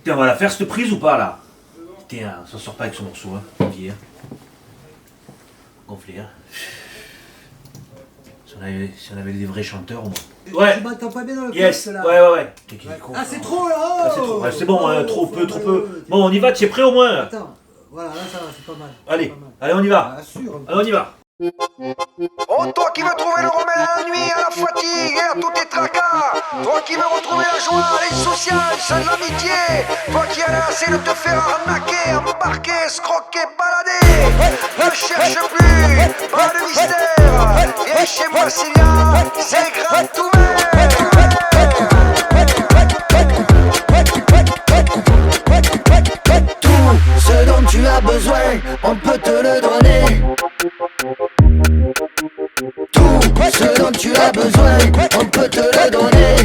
Putain, on va la faire cette prise ou pas là? Putain, ça sort pas avec ce morceau, hein. Vie, hein. Gonflé, hein. Si on avait des vrais chanteurs au moins. Ouais. Tu m'entends pas bien dans le Yes. poste, là. Ouais. Ah, c'est trop là. Ah, c'est trop. Ouais, c'est bon, hein, trop peu. Bon, on y va, tu es prêt au moins? Attends, voilà, là ça va, c'est pas mal. Allez, Pas mal. allez, on y va. Ah, sûr. Allez, on y va. Oh, toi qui veux trouver le remède à la nuit, à la fatigue et à tous tes tracas. Toi qui veux retrouver la joie, l'insouciance, l'amitié. Toi qui as assez de te faire arnaquer, embarquer, escroquer, balader. Ne cherche plus, pas de mystère. Viens chez moi, Célia, c'est grand ouvert. Tout ce dont tu as besoin, on peut te le donner. Tout ce dont tu as besoin, on peut te le donner.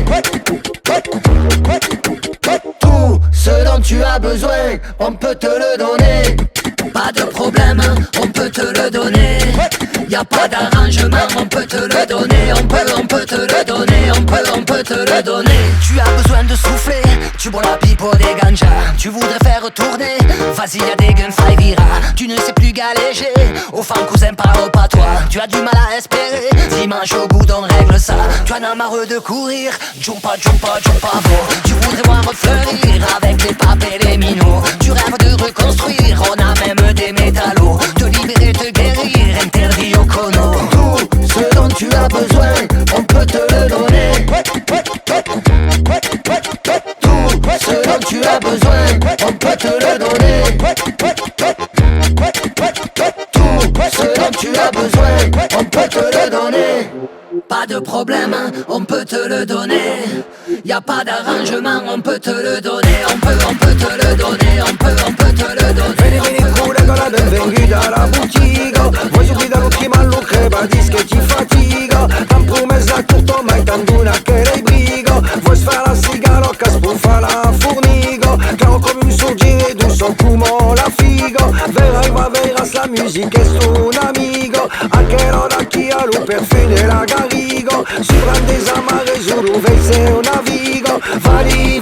Tout ce dont tu as besoin, on peut te le donner. Pas de problème, on peut te le donner. Y a pas d'arrangement, on peut te le donner. On peut te le donner, on peut te le donner. Tu as besoin de souffler, tu bois la pipe ou des ganjas. Tu voudrais faire tourner, vas-y y'a des gunfights vira. Tu ne sais plus galéger, au fan cousin parle pas toi. Tu as du mal à espérer, dimanche au bout on règle ça. Tu en as marre de courir, jumpa vo. Tu voudrais voir fleurir avec les papes et les minots. Tu rêves de reconstruire, on a même des métallos. Te libérer, te guérir, interdit au cono. Tout ce dont tu as besoin, on peut te le donner. Tout ce dont tu as besoin, on peut te le donner. Tout ce dont tu as besoin, on peut te le donner. Pas de problème, on peut te le donner. Y a pas d'arrangement, on peut te le donner. On peut te le donner, on peut te le donner. Vieni collega del venghita alla bottega. Vuoi subito l'occhio ma lo creba, dici che ti fatica. T'han promesso a tutto ma intanto una che lei briga. Vuoi sfare la sigarocca, spuffa la forniga. Caro come un sorgere d'un sol come la figa. Verras la musique è son amigo. Anche l'ora chi ha lo perfino e la garriga. Subran des amarres, zulu, vei un navigo. Vari,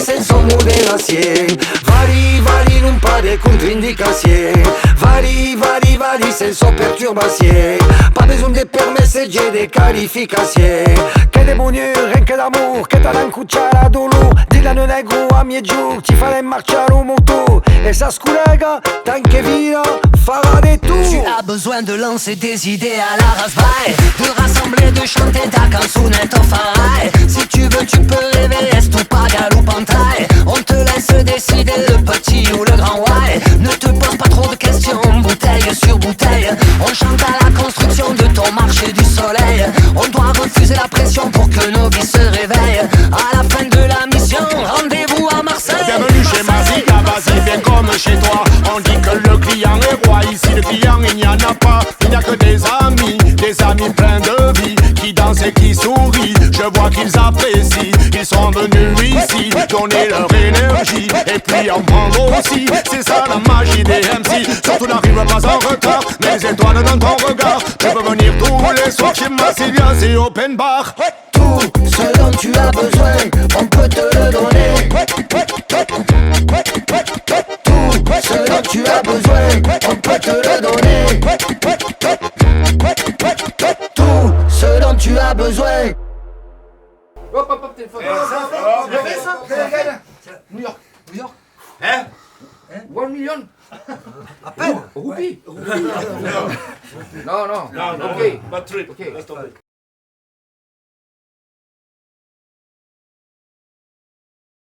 senza moderazione. Vari, non pare controindicazione. Vari, senza perturbazione. Pas besoin de permessi e de qualificazione. Che de bonheur, rien que d'amour. Che t'as un cucciara dolor. Dilano negro a miei giù. Ti farei marciare un moto. E sa sculega, tanche via, farà de tout. Tu as besoin de lancer des idées à la rasvaille. De rassembler, de chanter ta canzone en farai. Si tu veux, tu peux rêver, est ou pas galou pantaille. On te laisse décider le petit ou le grand why. Ne te pose pas trop de questions, bouteille sur bouteille. On chante à la construction de ton marché du soleil. On doit refuser la pression pour que nos vies se réveillent. À la fin de la mission, rendez-vous à Marseille. Bienvenue chez Maziga, vas-y viens comme chez toi. On dit que le client est roi, ici le client il n'y en a pas. Il n'y a que des amis pleins de vie. Qui dansent et qui sourient, je vois qu'ils apprécient. Ils sont venus ici, donner leur énergie. Et puis en prendre aussi, c'est ça la magie des MC. Surtout n'arrive pas en retard, mes étoiles dans ton regard. Je peux venir tous les soirs chez Massilia, c'est open bar. Tout ce dont tu as besoin, on peut te le donner. Tout ce dont tu as besoin, on peut te le donner. Tout ce dont tu as besoin. Hop, téléphone. New York. Hein? 1 million. À peine. Roupies. Non. Ok. Bad trip. Ok. Laisse tomber.